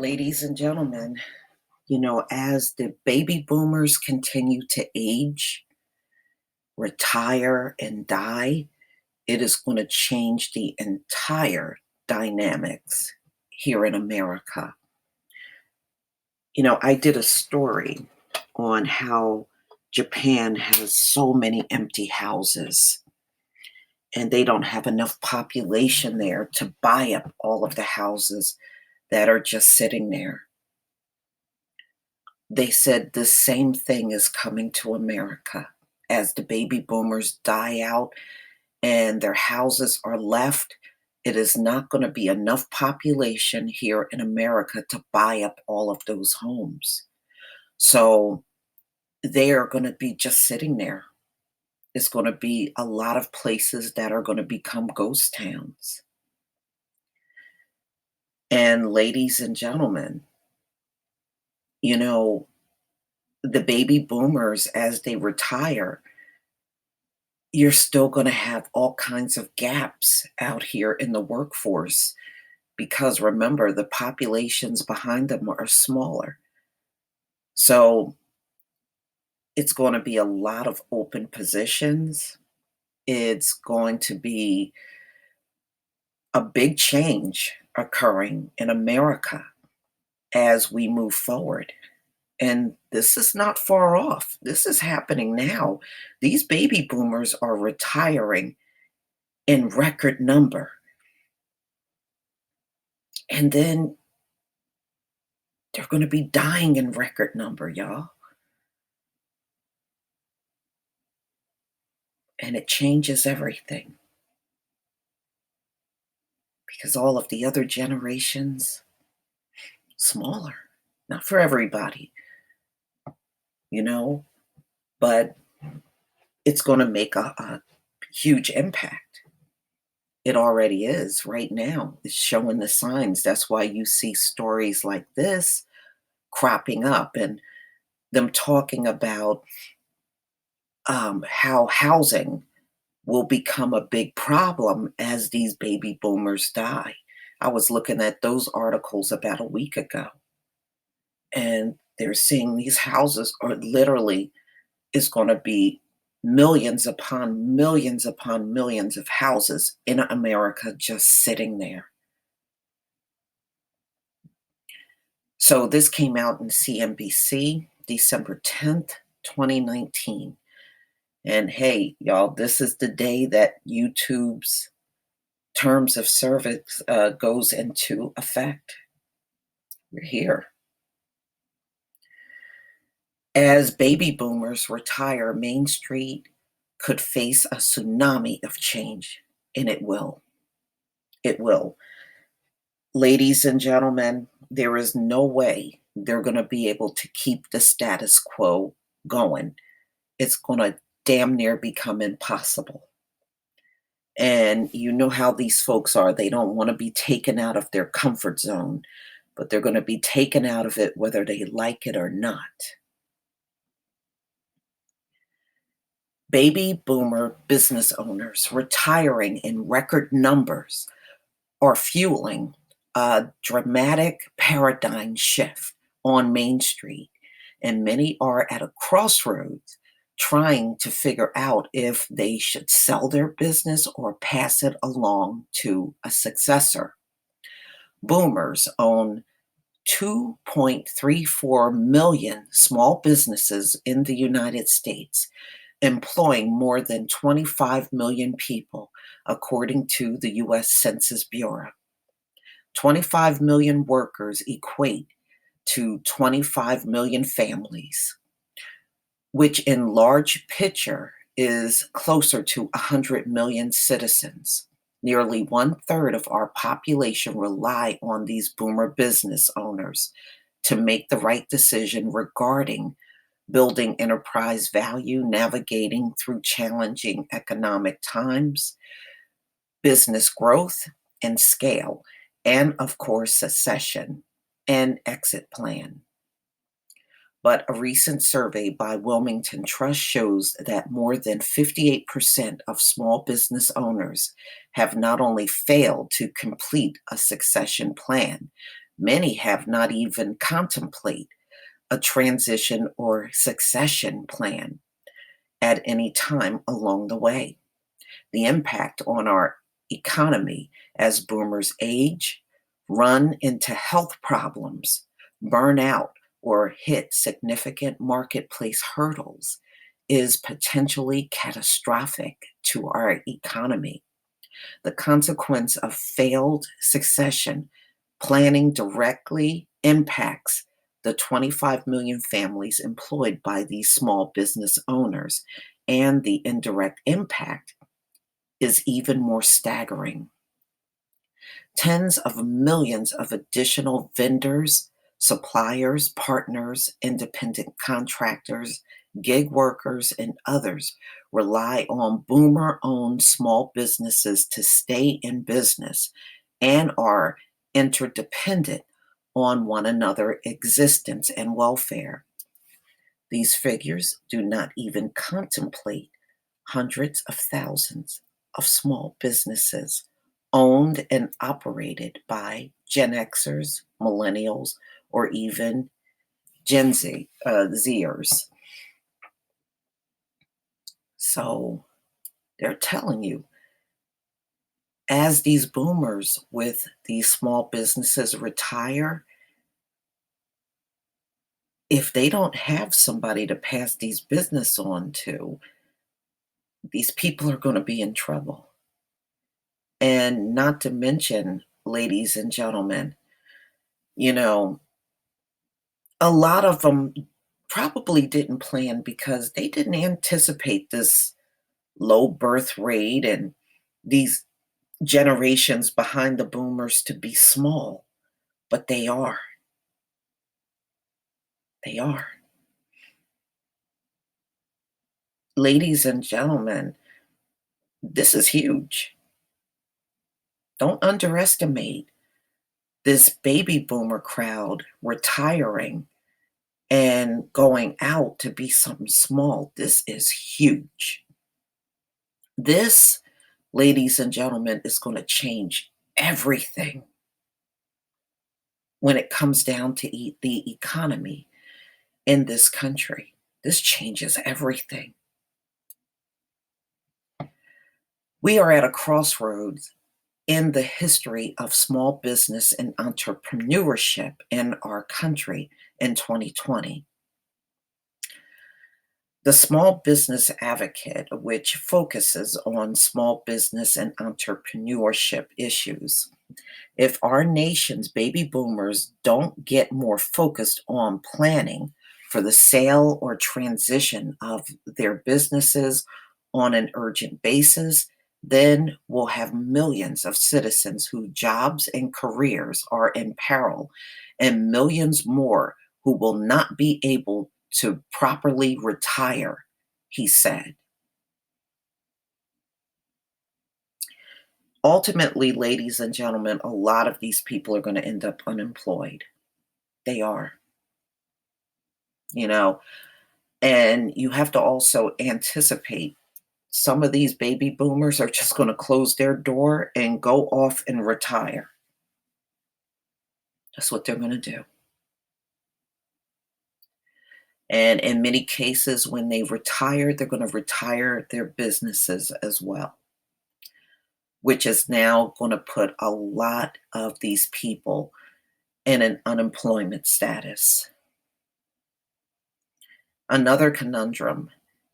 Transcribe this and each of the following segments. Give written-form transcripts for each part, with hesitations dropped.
Ladies and gentlemen, as the baby boomers continue to age, retire, and die, it is going to change the entire dynamics here in America. I did a story on how Japan has so many empty houses and they don't have enough population there to buy up all of the houses that are just sitting there. They said the same thing is coming to America as the baby boomers die out and their houses are left. It is not going to be enough population here in America to buy up all of those homes. So they are going to be just sitting there. It's going to be a lot of places that are going to become ghost towns. And ladies and gentlemen, you know, the baby boomers, as they retire, you're still going to have all kinds of gaps out here in the workforce because remember, the populations behind them are smaller. So it's going to be a lot of open positions. It's going to be a big change occurring in America as we move forward. And this is not far off. This is happening now. These baby boomers are retiring in record number. And then they're going to be dying in record number, y'all. And it changes everything. Because all of the other generations, smaller. Not for everybody, but it's going to make a huge impact. It already is right now. It's showing the signs. That's why you see stories like this cropping up and them talking about how housing will become a big problem as these baby boomers die. I was looking at those articles about a week ago, and they're seeing these houses are literally is going to be millions upon millions of houses in America just sitting there. So this came out in CNBC December 10th, 2019. And hey, y'all, this is the day that YouTube's terms of service goes into effect. We're here. As baby boomers retire, Main Street could face a tsunami of change, and it will. It will. Ladies and gentlemen, there is no way they're going to be able to keep the status quo going. It's going to damn near become impossible. And you know how these folks are. They don't want to be taken out of their comfort zone, but they're going to be taken out of it whether they like it or not. Baby boomer business owners retiring in record numbers are fueling a dramatic paradigm shift on Main Street, and many are at a crossroads trying to figure out if they should sell their business or pass it along to a successor. Boomers own 2.34 million small businesses in the United States, employing more than 25 million people, according to the U.S. Census Bureau. 25 million workers equate to 25 million families, which in large picture is closer to 100 million citizens. Nearly 1/3 of our population rely on these boomer business owners to make the right decision regarding building enterprise value, navigating through challenging economic times, business growth and scale, and of course, succession and exit plan. But a recent survey by Wilmington Trust shows that more than 58% of small business owners have not only failed to complete a succession plan, Many have not even contemplate a transition or succession plan at any time along the way. The impact on our economy as boomers age, run into health problems, burn out, or hit significant marketplace hurdles is potentially catastrophic to our economy. The consequence of failed succession planning directly impacts the 25 million families employed by these small business owners, and the indirect impact is even more staggering. Tens of millions of additional vendors, suppliers, partners, independent contractors, gig workers, and others rely on boomer owned small businesses to stay in business and are interdependent on one another's existence and welfare. These figures do not even contemplate hundreds of thousands of small businesses owned and operated by Gen Xers, millennials, or even Gen Z, Zers. So they're telling you, as these boomers with these small businesses retire, if they don't have somebody to pass these business on to, these people are going to be in trouble. And not to mention, ladies and gentlemen, you know, a lot of them probably didn't plan because they didn't anticipate this low birth rate and these generations behind the boomers to be small, but they are. They are. Ladies and gentlemen, this is huge. Don't underestimate this baby boomer crowd retiring and going out to be something small. This is huge. This, ladies and gentlemen, is going to change everything when it comes down to the economy in this country. This changes everything. We are at a crossroads in the history of small business and entrepreneurship in our country in 2020. The Small Business Advocate, which focuses on small business and entrepreneurship issues. If our nation's baby boomers don't get more focused on planning for the sale or transition of their businesses on an urgent basis, then we'll have millions of citizens whose jobs and careers are in peril, and millions more who will not be able to properly retire, he said. Ultimately, ladies and gentlemen, a lot of these people are going to end up unemployed. They are, you know, and you have to also anticipate some of these baby boomers are just going to close their door and go off and retire. That's what they're going to do. And in many cases, when they retire, they're going to retire their businesses as well, which is now going to put a lot of these people in an unemployment status. Another conundrum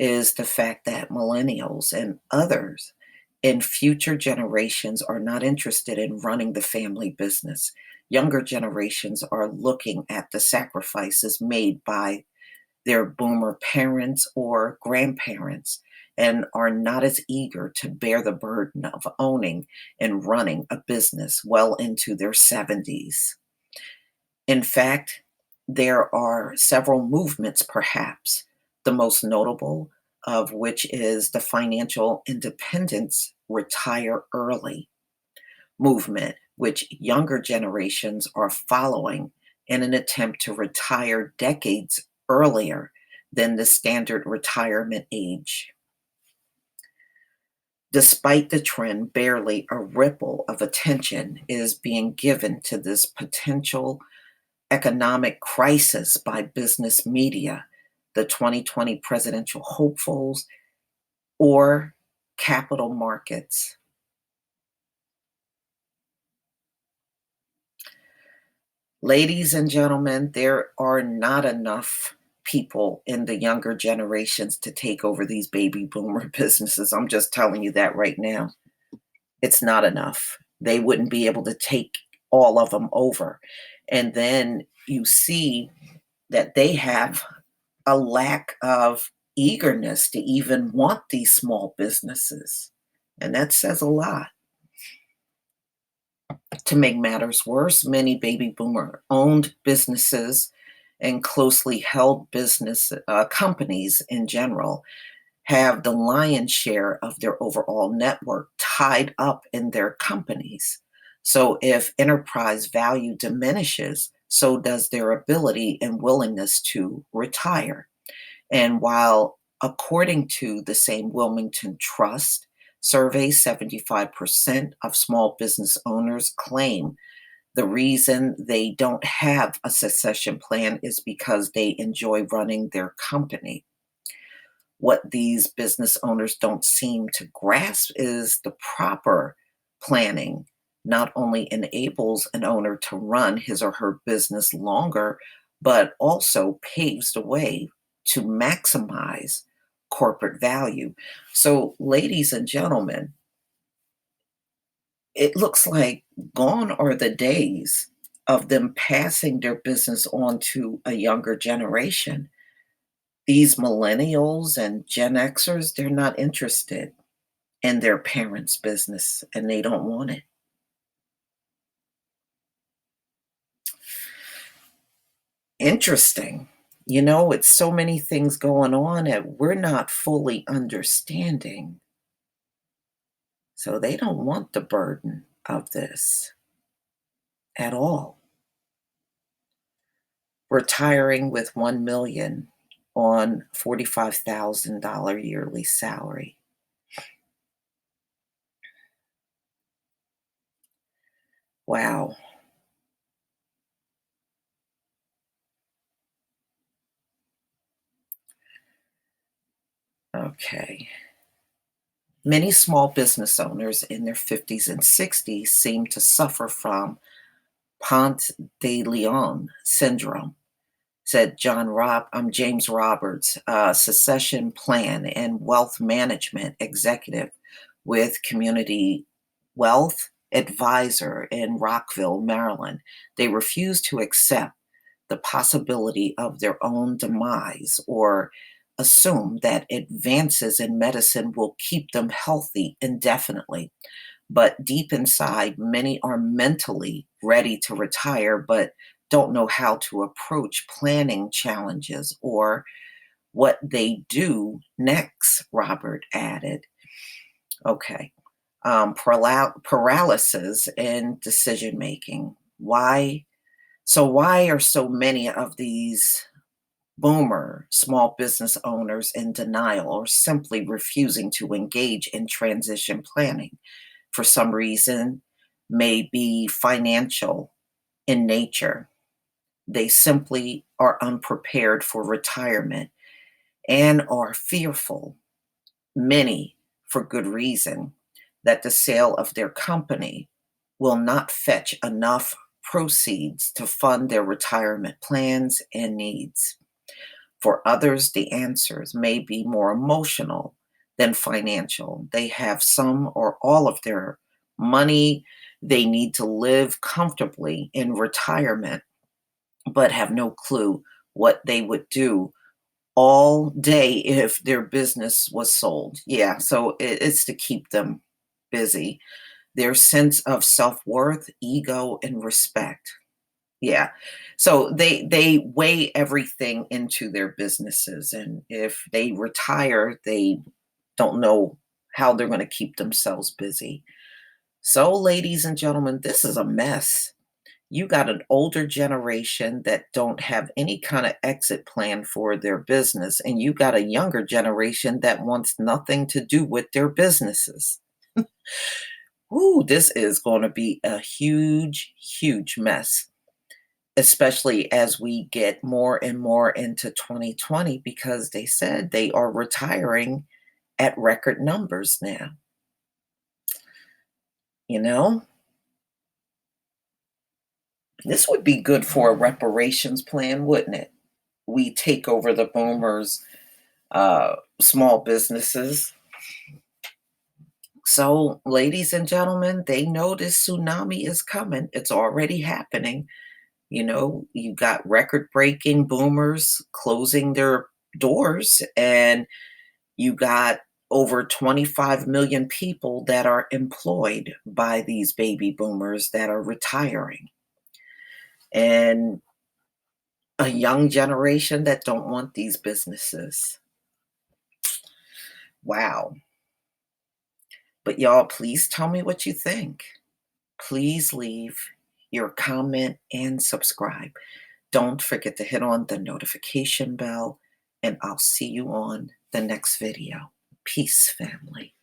is the fact that millennials and others in future generations are not interested in running the family business. Younger generations are looking at the sacrifices made by their boomer parents or grandparents and are not as eager to bear the burden of owning and running a business well into their 70s. In fact, there are several movements, perhaps the most notable of which is the Financial Independence Retire Early movement, which younger generations are following in an attempt to retire decades earlier than the standard retirement age. Despite the trend, barely a ripple of attention is being given to this potential economic crisis by business media, the 2020 presidential hopefuls, or capital markets. Ladies and gentlemen, there are not enough people in the younger generations to take over these baby boomer businesses. I'm just telling you that right now. It's not enough. They wouldn't be able to take all of them over. And then you see that they have a lack of eagerness to even want these small businesses. And that says a lot. To make matters worse, many baby boomer owned businesses and closely held business companies in general have the lion's share of their overall network tied up in their companies. So if enterprise value diminishes, so does their ability and willingness to retire. And while, according to the same Wilmington Trust survey, 75% of small business owners claim the reason they don't have a succession plan is because they enjoy running their company. What these business owners don't seem to grasp is the proper planning not only enables an owner to run his or her business longer, but also paves the way to maximize corporate value. So, ladies and gentlemen, it looks like gone are the days of them passing their business on to a younger generation. These millennials and Gen Xers, they're not interested in their parents' business and they don't want it. Interesting. It's so many things going on that we're not fully understanding. So they don't want the burden of this at all. Retiring with 1 million on $45,000 yearly salary. Wow. Okay. Many small business owners in their 50s and 60s seem to suffer from Ponce de Leon syndrome, said James Roberts, succession plan and wealth management executive with Community Wealth Advisor in Rockville, Maryland. They refuse to accept the possibility of their own demise or assume that advances in medicine will keep them healthy indefinitely. But deep inside, many are mentally ready to retire, but don't know how to approach planning challenges or what they do next, Robert added. Okay. Paralysis in decision making. Why are so many of these boomer small business owners in denial or simply refusing to engage in transition planning? For some reason, may be financial in nature. They simply are unprepared for retirement and are fearful, many for good reason, that the sale of their company will not fetch enough proceeds to fund their retirement plans and needs. For others, the answers may be more emotional than financial. They have some or all of their money they need to live comfortably in retirement, but have no clue what they would do all day if their business was sold. Yeah, so it's to keep them busy. Their sense of self worth, ego, and respect. Yeah. So they weigh everything into their businesses, and if they retire, they don't know how they're going to keep themselves busy. So, ladies and gentlemen, this is a mess. You got an older generation that don't have any kind of exit plan for their business, and you got a younger generation that wants nothing to do with their businesses. Ooh, this is going to be a huge, huge mess, especially as we get more and more into 2020 because they said they are retiring at record numbers now. You know, this would be good for a reparations plan, wouldn't it? We take over the boomers' small businesses. So, ladies and gentlemen, they know this tsunami is coming. It's already happening. You got record breaking boomers closing their doors, and you got over 25 million people that are employed by these baby boomers that are retiring, and a young generation that don't want these businesses. Wow. But y'all, please tell me what you think. Please leave your comment and subscribe. Don't forget to hit on the notification bell, and I'll see you on the next video. Peace, family.